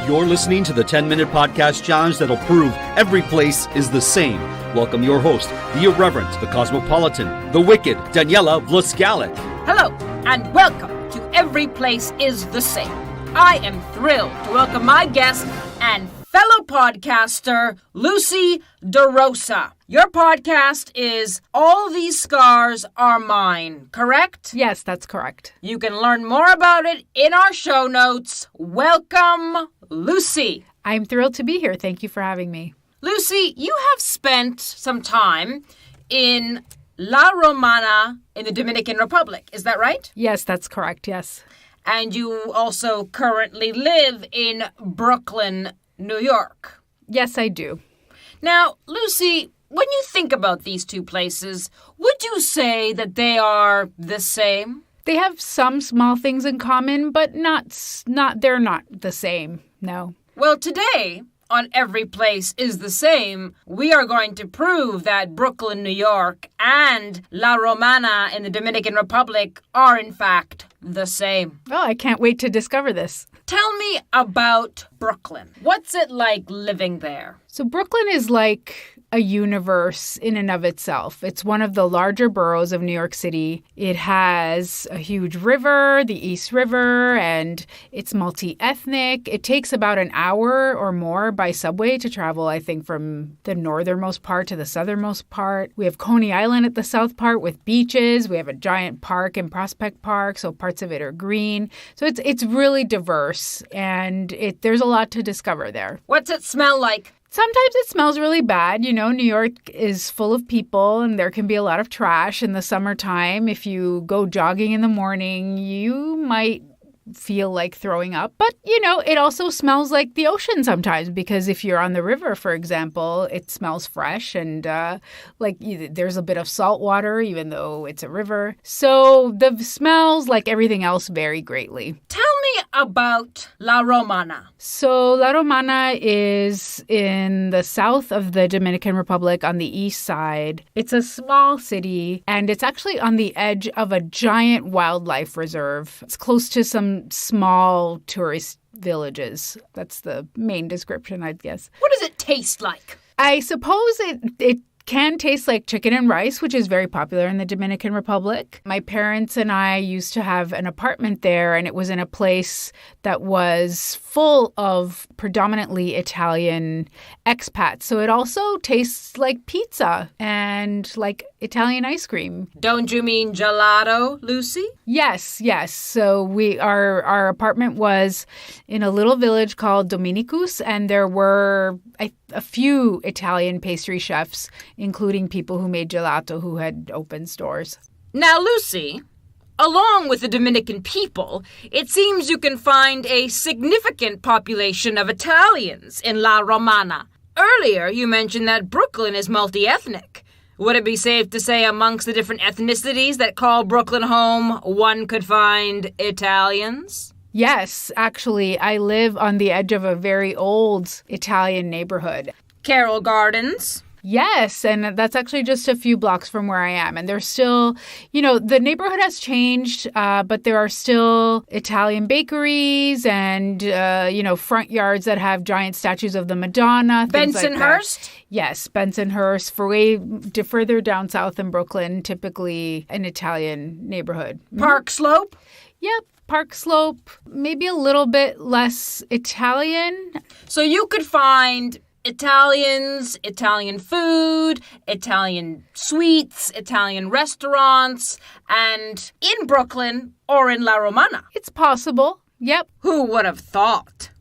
You're listening to the 10-minute podcast challenge that'll prove every place is the same. Welcome your host, the irreverent, the cosmopolitan, the wicked, Daniela Vlaskalic. Hello, and welcome to Every Place Is The Same. I am thrilled to welcome my guest and fellow podcaster, Lucy Rosa. Your podcast is All These Scars Are Mine, correct? Yes, that's correct. You can learn more about it in our show notes. Welcome, Lucy. I'm thrilled to be here. Thank you for having me. Lucy, you have spent some time in La Romana in the Dominican Republic. Is that right? Yes, that's correct. Yes. And you also currently live in Brooklyn, New York. Yes, I do. Now, Lucy, when you think about these two places, would you say that they are the same? They have some small things in common, but they're not the same. No. Well, today on Every Place Is The Same, we are going to prove that Brooklyn, New York and La Romana in the Dominican Republic are in fact the same. Oh, I can't wait to discover this. Tell me about Brooklyn. What's it like living there? So Brooklyn is like a universe in and of itself. It's one of the larger boroughs of New York City. It has a huge river, the East River, and it's multi-ethnic. It takes about an hour or more by subway to travel, I think, from the northernmost part to the southernmost part. We have Coney Island at the south part with beaches. We have a giant park in Prospect Park, so parts of it are green. So it's really diverse, and there's a lot to discover there. What's it smell like? Sometimes it smells really bad. You know, New York is full of people and there can be a lot of trash in the summertime. If you go jogging in the morning, you might feel like throwing up. But, you know, it also smells like the ocean sometimes because if you're on the river, for example, it smells fresh and there's a bit of salt water even though it's a river. So the smells, like everything else, vary greatly. Tell me about La Romana. So La Romana is in the south of the Dominican Republic on the east side. It's a small city and it's actually on the edge of a giant wildlife reserve. It's close to some small tourist villages. That's the main description, I'd guess. What does it taste like? I suppose it can taste like chicken and rice, which is very popular in the Dominican Republic. My parents and I used to have an apartment there, and it was in a place that was full of predominantly Italian expats. So it also tastes like pizza and like Italian ice cream. Don't you mean gelato, Lucy? Yes. So our apartment was in a little village called Domenican, and there were a few Italian pastry chefs, including people who made gelato who had opened stores. Now, Lucy, along with the Dominican people, it seems you can find a significant population of Italians in La Romana. Earlier, you mentioned that Brooklyn is multi-ethnic. Would it be safe to say amongst the different ethnicities that call Brooklyn home, one could find Italians? Yes, actually, I live on the edge of a very old Italian neighborhood. Carroll Gardens? Yes, and that's actually just a few blocks from where I am. And there's still, the neighborhood has changed, but there are still Italian bakeries and, front yards that have giant statues of the Madonna. Bensonhurst? Like yes, Bensonhurst. For way further down south in Brooklyn, typically an Italian neighborhood. Park Slope? Yep. Park Slope, maybe a little bit less Italian. So you could find Italians, Italian food, Italian sweets, Italian restaurants, and in Brooklyn or in La Romana. It's possible. Yep. Who would have thought?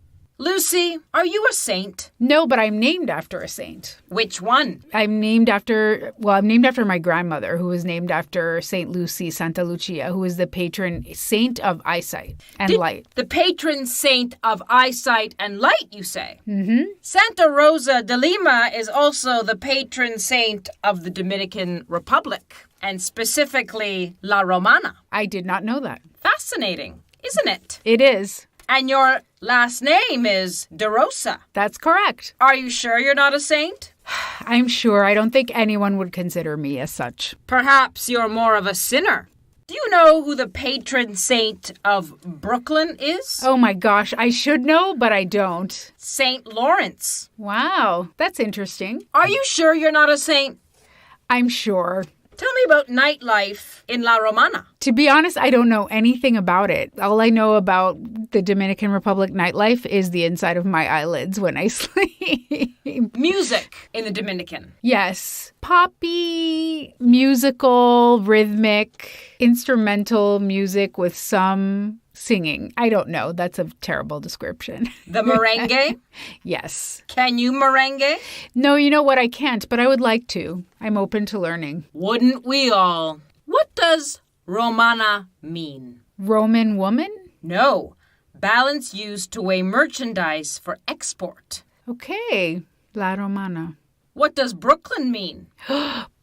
Lucy, are you a saint? No, but I'm named after a saint. Which one? I'm named after my grandmother, who was named after Saint Lucy Santa Lucia, who is the patron saint of eyesight and light. The patron saint of eyesight and light, you say? Mm-hmm. Santa Rosa de Lima is also the patron saint of the Dominican Republic, and specifically La Romana. I did not know that. Fascinating, isn't it? It is. And your last name is De Rosa. That's correct. Are you sure you're not a saint? I'm sure. I don't think anyone would consider me as such. Perhaps you're more of a sinner. Do you know who the patron saint of Brooklyn is? Oh my gosh, I should know, but I don't. St. Lawrence. Wow, that's interesting. Are you sure you're not a saint? I'm sure. Tell me about nightlife in La Romana. To be honest, I don't know anything about it. All I know about the Dominican Republic nightlife is the inside of my eyelids when I sleep. Music in the Dominican. Yes. Poppy, musical, rhythmic, instrumental music with some singing. I don't know. That's a terrible description. The merengue? Yes. Can you merengue? No, you know what? I can't, but I would like to. I'm open to learning. Wouldn't we all? What does Romana mean? Roman woman? No. Balance used to weigh merchandise for export. Okay. La Romana. What does Brooklyn mean?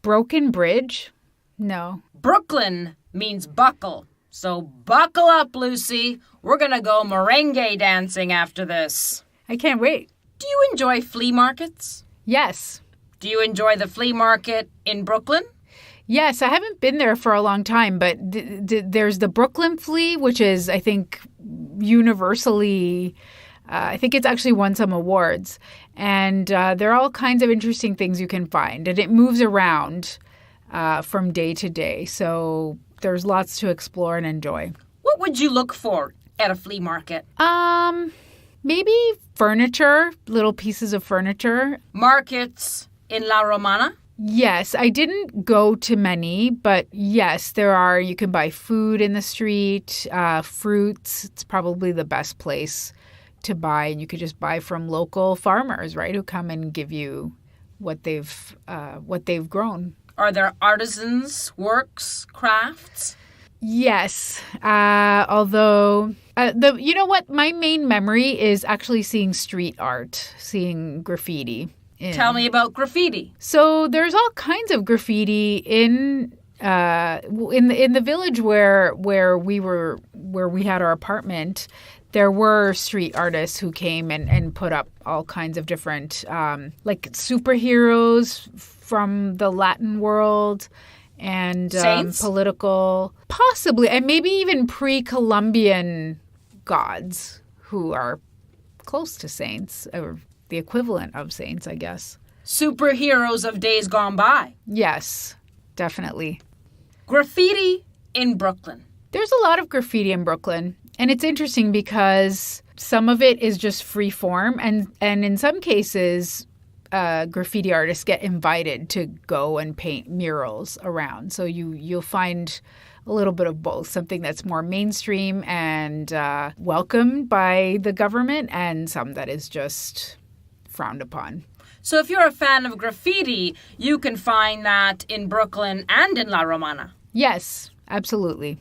Broken bridge? No. Brooklyn means buckle. So buckle up, Lucy. We're gonna go merengue dancing after this. I can't wait. Do you enjoy flea markets? Yes. Do you enjoy the flea market in Brooklyn? Yes, I haven't been there for a long time, but there's the Brooklyn Flea, which is, I think, universally, I think it's actually won some awards. And there are all kinds of interesting things you can find. And it moves around from day to day. So there's lots to explore and enjoy. What would you look for at a flea market? Maybe furniture, little pieces of furniture. Markets in La Romana? Yes, I didn't go to many, but yes, there are. You can buy food in the street, fruits. It's probably the best place to buy. And you could just buy from local farmers, right, who come and give you what they've grown. Are there artisans, works, crafts? Yes, although you know what? My main memory is actually seeing street art, seeing graffiti. Tell me about graffiti. So there's all kinds of graffiti in the village where we had our apartment. There were street artists who came and put up all kinds of different like superheroes from the Latin world and political, possibly, and maybe even pre-Columbian gods who are close to saints or the equivalent of saints, I guess. Superheroes of days gone by. Yes, definitely. Graffiti in Brooklyn. There's a lot of graffiti in Brooklyn. And it's interesting because some of it is just free form. And in some cases, graffiti artists get invited to go and paint murals around. So you'll find a little bit of both, something that's more mainstream and welcomed by the government, and some that is just frowned upon. So if you're a fan of graffiti, you can find that in Brooklyn and in La Romana. Yes, absolutely.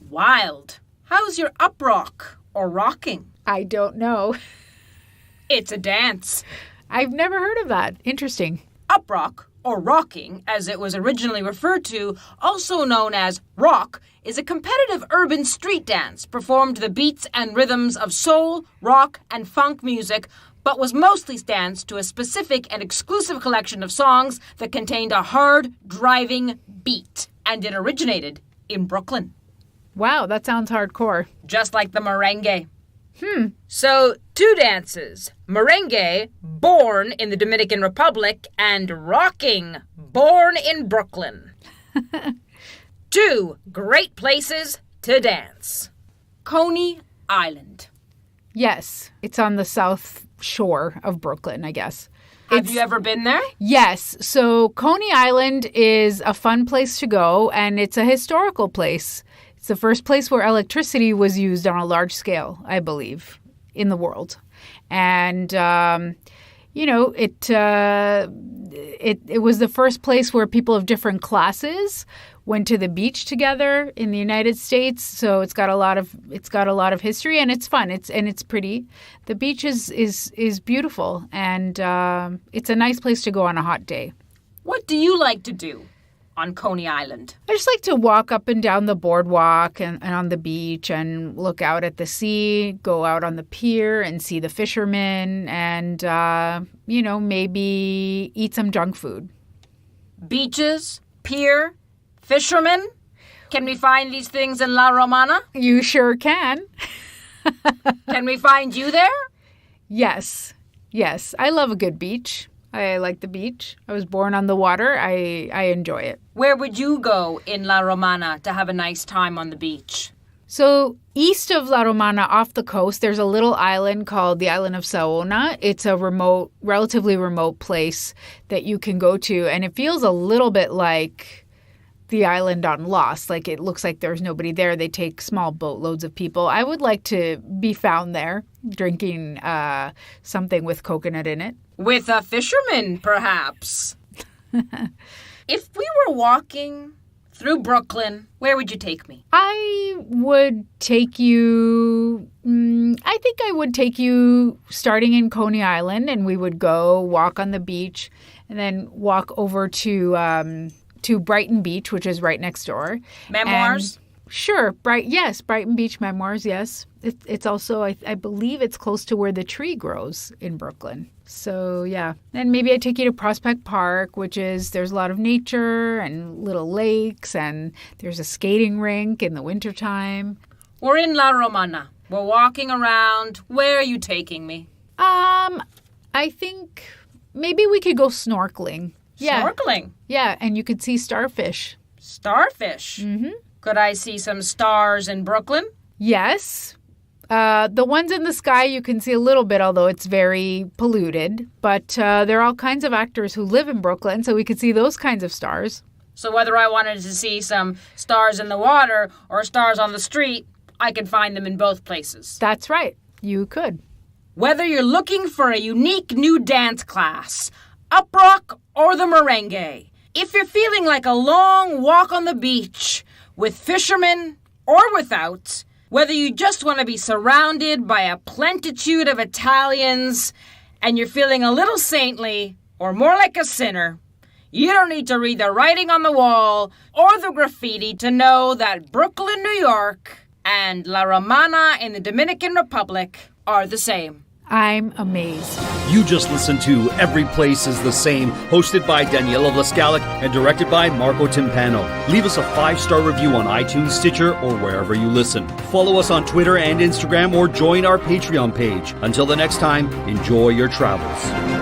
Wild. How's your up-rock or rocking? I don't know. It's a dance. I've never heard of that. Interesting. Up-rock, or rocking, as it was originally referred to, also known as rock, is a competitive urban street dance performed to the beats and rhythms of soul, rock, and funk music, but was mostly danced to a specific and exclusive collection of songs that contained a hard, driving beat, and it originated in Brooklyn. Wow, that sounds hardcore. Just like the merengue. So, two dances. Merengue, born in the Dominican Republic, and rocking, born in Brooklyn. Two great places to dance. Coney Island. Yes, it's on the south shore of Brooklyn, I guess. Have you ever been there? Yes. So Coney Island is a fun place to go, and it's a historical place. It's the first place where electricity was used on a large scale, I believe, in the world. And, it was the first place where people of different classes went to the beach together in the United States. So it's got a lot of history, and it's fun. It's pretty. The beach is beautiful, and it's a nice place to go on a hot day. What do you like to do on Coney Island? I just like to walk up and down the boardwalk and on the beach and look out at the sea, go out on the pier and see the fishermen and, maybe eat some junk food. Beaches, pier, fishermen? Can we find these things in La Romana? You sure can. Can we find you there? Yes. I love a good beach. I like the beach. I was born on the water. I enjoy it. Where would you go in La Romana to have a nice time on the beach? So east of La Romana, off the coast, there's a little island called the island of Saona. It's a relatively remote place that you can go to, and it feels a little bit like the island on Lost. Like, it looks like there's nobody there. They take small boatloads of people. I would like to be found there drinking something with coconut in it. With a fisherman, perhaps. If we were walking through Brooklyn, where would you take me? I would take you, I think I would take you starting in Coney Island, and we would go walk on the beach and then walk over to Brighton Beach, which is right next door. Memoirs? Sure. Brighton Beach Memoirs, yes. It's also, I believe it's close to where the tree grows in Brooklyn. So, yeah. And maybe I take you to Prospect Park, there's a lot of nature and little lakes, and there's a skating rink in the wintertime. We're in La Romana. We're walking around. Where are you taking me? I think maybe we could go snorkeling. Yeah. Snorkeling? Yeah, and you could see starfish. Starfish? Mm-hmm. Could I see some stars in Brooklyn? Yes. The ones in the sky you can see a little bit, although it's very polluted. But there are all kinds of actors who live in Brooklyn, so we could see those kinds of stars. So whether I wanted to see some stars in the water or stars on the street, I could find them in both places. That's right. You could. Whether you're looking for a unique new dance class, up rock or the merengue, if you're feeling like a long walk on the beach, with fishermen or without, whether you just want to be surrounded by a plentitude of Italians and you're feeling a little saintly or more like a sinner, you don't need to read the writing on the wall or the graffiti to know that Brooklyn, New York and La Romana in the Dominican Republic are the same. I'm amazed. You just listened to Everyplace Is The Same, hosted by Daniela Vlaskalic and directed by Marco Timpano. Leave us a 5-star review on iTunes, Stitcher, or wherever you listen. Follow us on Twitter and Instagram, or join our Patreon page. Until the next time, enjoy your travels.